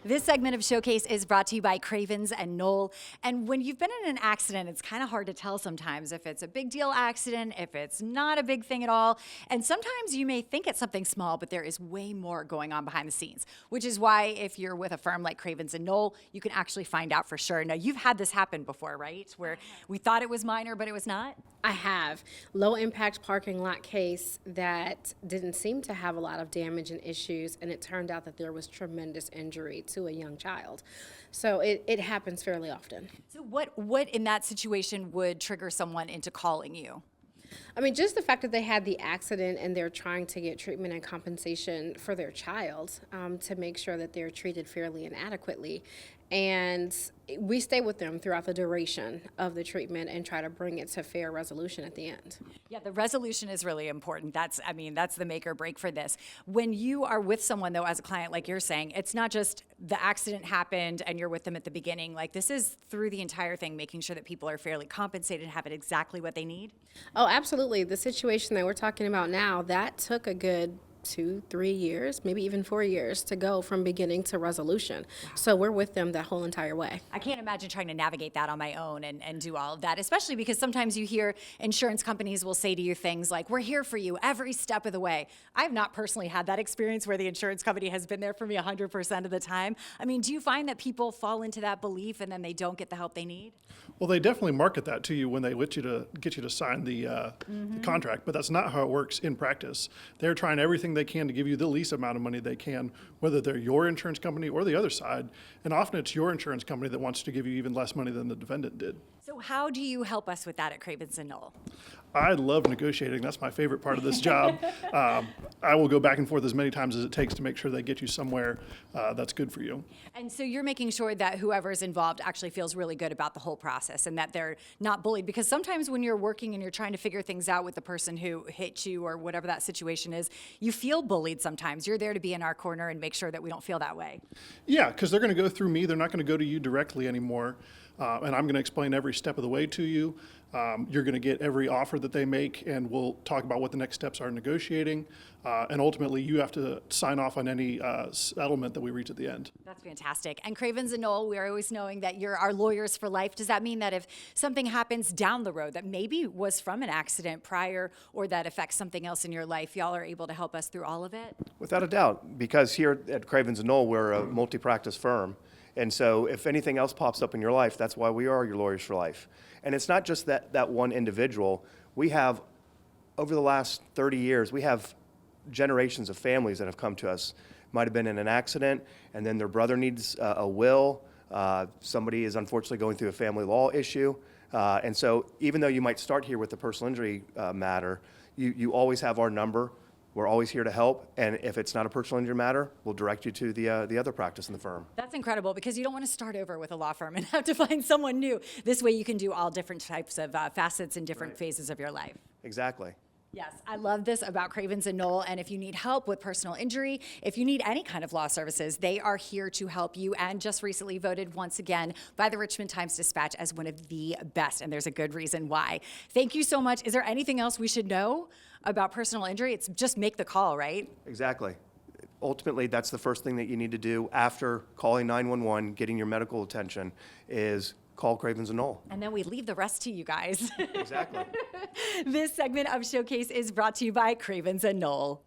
This segment of Showcase is brought to you by Cravens and Noll. And when you've been in an accident, it's kind of hard to tell sometimes if it's a big deal accident, if it's not a big thing at all. And sometimes you may think it's something small, but there is way more going on behind the scenes, which is why if you're with a firm like Cravens and Noll, you can actually find out for sure. Now, you've had this happen before, right? Where we thought it was minor, but it was not? I have. Low impact parking lot case that didn't seem to have a lot of damage and issues, and it turned out that there was tremendous injury to a young child. So it happens fairly often. So what in that situation would trigger someone into calling you? I mean, just the fact that they had the accident and they're trying to get treatment and compensation for their child to make sure that they're treated fairly and adequately. And we stay with them throughout the duration of the treatment and try to bring it to fair resolution at the end. Yeah, the resolution is really important. That's the make or break for this. When you are with someone, though, as a client, like you're saying, it's not just the accident happened and you're with them at the beginning. Like, this is through the entire thing, making sure that people are fairly compensated and have it exactly what they need. Oh, absolutely. The situation that we're talking about now, that took a good 2-3 years, maybe even 4 years to go from beginning to resolution. Wow. So we're with them that whole entire way. I can't imagine trying to navigate that on my own and do all of that, especially because sometimes you hear insurance companies will say to you things like, we're here for you every step of the way. I've not personally had that experience where the insurance company has been there for me 100% of the time. I mean, do you find that people fall into that belief and then they don't get the help they need? Well, they definitely market that to you when they get you to sign the contract, but that's not how it works in practice. They're trying everything they can to give you the least amount of money they can, whether they're your insurance company or the other side. And often it's your insurance company that wants to give you even less money than the defendant did. So how do you help us with that at Cravens and Noll? I love negotiating. That's my favorite part of this job. I will go back and forth as many times as it takes to make sure they get you somewhere that's good for you. And so you're making sure that whoever's involved actually feels really good about the whole process and that they're not bullied. Because sometimes when you're working and you're trying to figure things out with the person who hit you or whatever that situation is, you feel bullied sometimes. You're there to be in our corner and make sure that we don't feel that way. Yeah, because they're going to go through me. They're not going to go to you directly anymore. And I'm going to explain every step of the way to you. You're going to get every offer that they make, and we'll talk about what the next steps are in negotiating. And ultimately, you have to sign off on any settlement that we reach at the end. That's fantastic. And Cravens and Noll, we are always knowing that you're our lawyers for life. Does that mean that if something happens down the road that maybe was from an accident prior or that affects something else in your life, y'all are able to help us through all of it? Without a doubt, because here at Cravens and Noll, we're a multi-practice firm. And so if anything else pops up in your life, that's why we are your lawyers for life. And it's not just that one individual. We have, over the last 30 years, we have generations of families that have come to us. Might have been in an accident, and then their brother needs a will. Somebody is unfortunately going through a family law issue. And so even though you might start here with the personal injury matter, you always have our number. We're always here to help, and if it's not a personal injury matter, we'll direct you to the other practice in the firm. That's incredible because you don't want to start over with a law firm and have to find someone new. This way you can do all different types of facets and different phases of your life. Exactly. Yes, I love this about Cravens and Noll, and if you need help with personal injury, if you need any kind of law services, they are here to help you and just recently voted once again by the Richmond Times-Dispatch as one of the best, and there's a good reason why. Thank you so much. Is there anything else we should know about personal injury? It's just make the call, right? Exactly. Ultimately, that's the first thing that you need to do after calling 911, getting your medical attention, is call Cravens and Noll. And then we leave the rest to you guys. Exactly. This segment of Showcase is brought to you by Cravens and Noll.